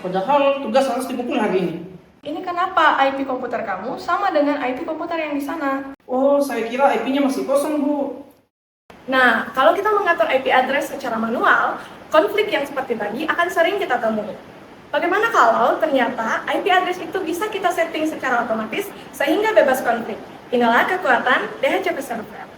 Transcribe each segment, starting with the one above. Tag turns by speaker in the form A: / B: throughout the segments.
A: Padahal tugas harus dipukul hari ini.
B: Ini kenapa IP komputer kamu sama dengan IP komputer yang di sana?
A: Oh, saya kira IP-nya masih kosong, Bu.
B: Nah, kalau kita mengatur IP address secara manual, konflik yang seperti tadi akan sering kita temui. Bagaimana kalau ternyata IP address itu bisa kita setting secara otomatis sehingga bebas konflik? Inilah kekuatan DHCP Server.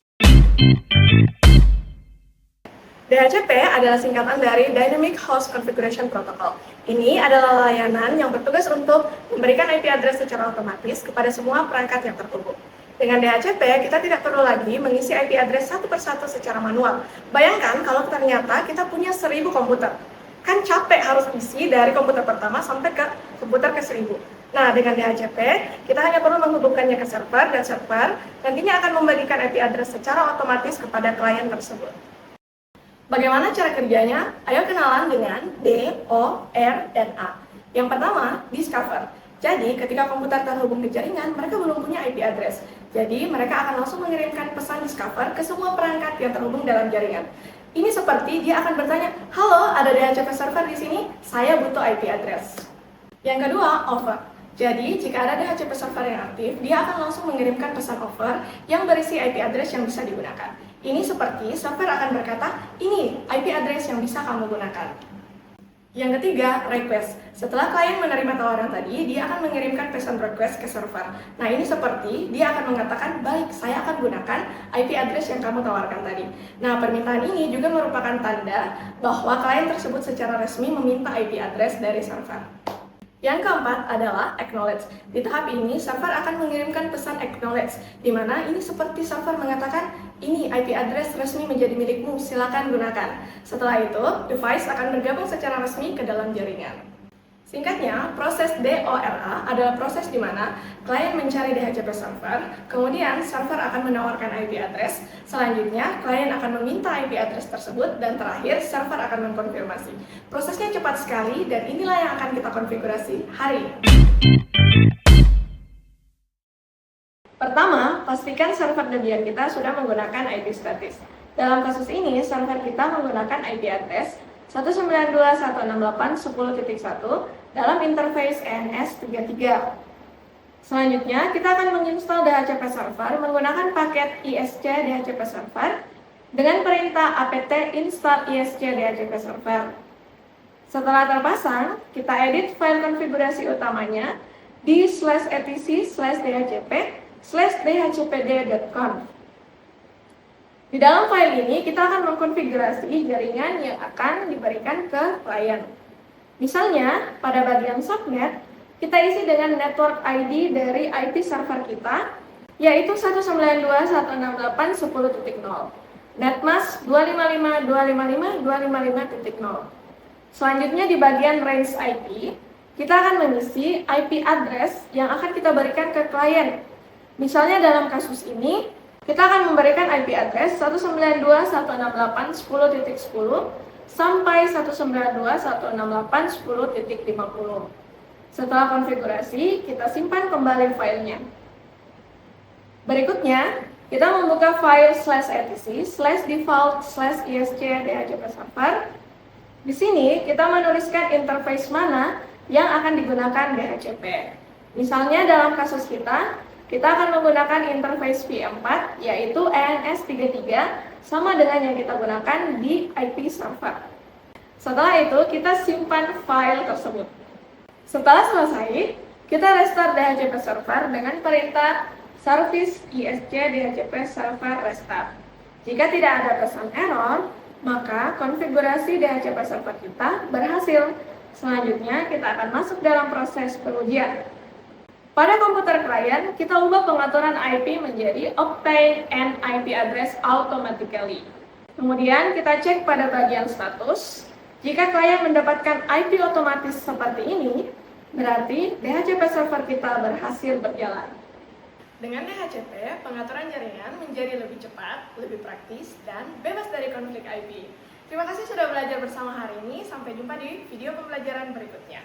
B: DHCP adalah singkatan dari Dynamic Host Configuration Protocol. Ini adalah layanan yang bertugas untuk memberikan IP address secara otomatis kepada semua perangkat yang terhubung. Dengan DHCP, kita tidak perlu lagi mengisi IP address satu persatu secara manual. Bayangkan kalau ternyata kita punya 1000 komputer. Kan capek harus isi dari komputer pertama sampai ke komputer ke-1000. Nah, dengan DHCP, kita hanya perlu menghubungkannya ke server, dan server nantinya akan membagikan IP address secara otomatis kepada klien tersebut. Bagaimana cara kerjanya? Ayo kenalan dengan D, O, R, dan A. Yang pertama, discover. Jadi, ketika komputer terhubung ke jaringan, mereka belum punya IP address. Jadi, mereka akan langsung mengirimkan pesan discover ke semua perangkat yang terhubung dalam jaringan. Ini seperti dia akan bertanya, "Halo, ada DHCP server di sini, saya butuh IP address." Yang kedua, offer. Jadi, jika ada DHCP server yang aktif, dia akan langsung mengirimkan pesan offer yang berisi IP address yang bisa digunakan. Ini seperti server akan berkata, "Ini IP address yang bisa kamu gunakan." Yang ketiga, request. Setelah klien menerima tawaran tadi, dia akan mengirimkan pesan request ke server. Nah, ini seperti dia akan mengatakan, "Baik, saya akan gunakan IP address yang kamu tawarkan tadi." Nah, permintaan ini juga merupakan tanda bahwa klien tersebut secara resmi meminta IP address dari server. Yang keempat adalah acknowledge. Di tahap ini, server akan mengirimkan pesan acknowledge, di mana ini seperti server mengatakan, "Ini IP address resmi menjadi milikmu, silakan gunakan." Setelah itu, device akan bergabung secara resmi ke dalam jaringan. Singkatnya, proses DORA adalah proses di mana klien mencari DHCP server, kemudian server akan menawarkan IP address, selanjutnya klien akan meminta IP address tersebut, dan terakhir server akan mengkonfirmasi. Prosesnya cepat sekali, dan inilah yang akan kita konfigurasi hari ini. Pertama, pastikan server debian kita sudah menggunakan IP statis. Dalam kasus ini, server kita menggunakan IP address 192.168.10.1 dalam interface ENS33. Selanjutnya, kita akan menginstal DHCP server menggunakan paket ISC DHCP server dengan perintah apt install ISC DHCP server. Setelah terpasang, kita edit file konfigurasi utamanya di /etc/dhcp/dhcpd.conf. Di dalam file ini, kita akan mengkonfigurasi jaringan yang akan diberikan ke klien. Misalnya, pada bagian subnet, kita isi dengan network ID dari IP server kita, yaitu 192.168.10.0, netmask 255.255.255.0. Selanjutnya, di bagian range IP, kita akan mengisi IP address yang akan kita berikan ke klien. Misalnya dalam kasus ini, kita akan memberikan IP address 192.168.10.10 sampai 192.168.10.50. Setelah konfigurasi, kita simpan kembali filenya. Berikutnya, kita membuka file /etc/default/isc/dhcp server. Di sini, kita menuliskan interface mana yang akan digunakan DHCP. Misalnya dalam kasus kita akan menggunakan interface V4, yaitu ENS33, sama dengan yang kita gunakan di IP server. Setelah itu, kita simpan file tersebut. Setelah selesai, kita restart DHCP server dengan perintah service isc dhcp server restart. Jika tidak ada pesan error, maka konfigurasi DHCP server kita berhasil. Selanjutnya, kita akan masuk dalam proses pengujian. Pada komputer klien, kita ubah pengaturan IP menjadi obtain an IP address automatically. Kemudian, kita cek pada bagian status. Jika klien mendapatkan IP otomatis seperti ini, berarti DHCP server kita berhasil berjalan. Dengan DHCP, pengaturan jaringan menjadi lebih cepat, lebih praktis, dan bebas dari konflik IP. Terima kasih sudah belajar bersama hari ini. Sampai jumpa di video pembelajaran berikutnya.